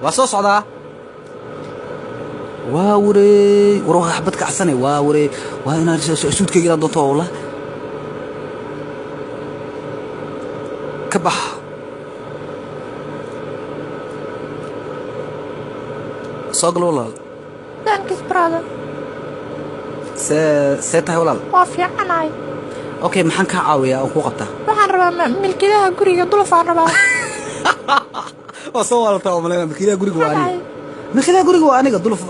وصوص عدا واوري وروح حبتك عسني واوري وانا سود كي دون والله كبح صقل والله Thanks brother. سيتها والله Waa fiicanahay. اوكي maxaan ka caawiyaa oo ku qabta Waxaan rabaa milkiilaha guriga dulaf aan rabaa. oo soo walta oo malay milkiilaha guriga waa aniga milkiilaha guriga waa aniga dulaf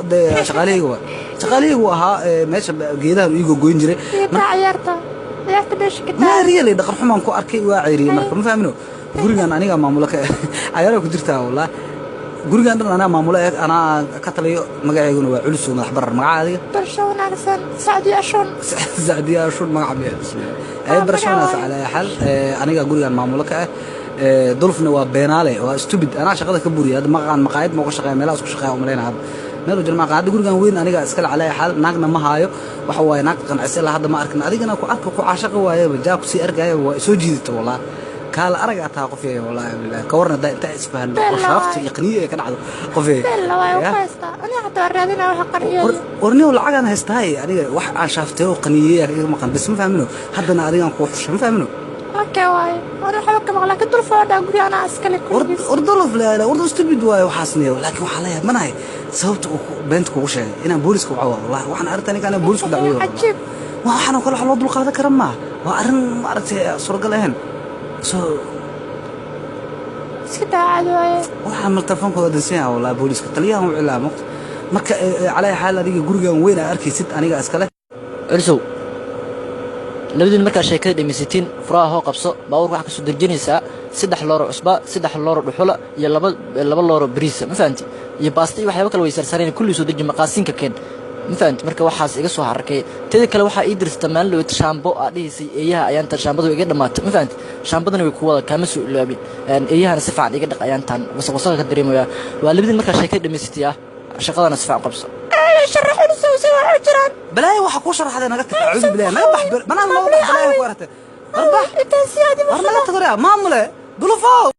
shaqaaleygu ahaa meesha geedaha iigo goyn jiray Marka ciyaarta meesha ka ma reelay dhaqan xumaan ku arkay waa ceyriyay marka ma fahmino gurigan aniga maamulo ka ayaara ku jirtaa wallahi gurigan dhan ana maamulo ana ka taliyo magaceeguna waa culus oo madax barar magaca adiga barshawna arsan Saadiya Ashun magaca ay barshawna ala hal aniga gurigan maamulo ka dulfna waa beenaale waa stupid ana shaqada ka buriya maqaan maqaayad ma ku shaqeeyo meelaha isku shaqeeyo umaleynaa meel jilma qaad gurigan weyn aniga iska ala hal naagna ma haayo waxa way naag qanacsi la hadda ma arkin adigana ku arko ku caashaqo waaye bajaa ku sii arkayo waa soo jiidto wallahi كال أرجع تاقفيه والله بالله كورنا ده أنت إسفهان وشافت يقنية كان عدو قفيه لا والله فاستا أنا حتى أرادنا وحقريه ورني ولا عجن هستاي يعني واحد عن شافته وقنية ما كان بس ما فهمنه حد أنا أريد نقوش ما فهمنه أوكي واي أنا حبك مغلا كدر فادا أقولي أنا أسكلك أردولف لا أردو استبد واي وحاسني ولكن وحلايا من هاي صوت بنتك وشة أنا بوليسك وعوا والله وحنا أردتني كان بوليسك دعوة عجيب وحنا كل حلو ضل قاعدة كرمه وأرن ما أردت سرق لهن سكت عادي وحمل تلفونك ودنسيها والله بوليس كتليها وعلامه marka على حال adiga gurigan weyn arkaysid aniga iskale Elso labadii marka sheekada dhimisatiin furaha hoo qabso baawur wax ka soo dejinaysaa 3 looro cusba 3 looro dhuxula iyo laba looro bariis ma fahanti iyo baasti waxyaabo kale way sarsareen kulli soo deji maqaasinka keen ma fahanti marka waxaas iga soo harkay teeda kale waxa ii dirsta maalin loo shaambo adhiisay eeyaha ayaan tan shaambadu iga dhamaatay ma fahanti shaambadana way ku wada kama soo ilaabin eeyahana si fiican iga dhaq ayaan tan wasaq ka dareemaya waa labadii marka sheekada dhimisatii shaqadana si fiican qabso شرح لي سوي وحجران بلاي waxa ku sharaxday naga tacaawud bilaay naga bax banaan loo bax balaay ku aragtay انت سيادي ما تقرا maamule dulufo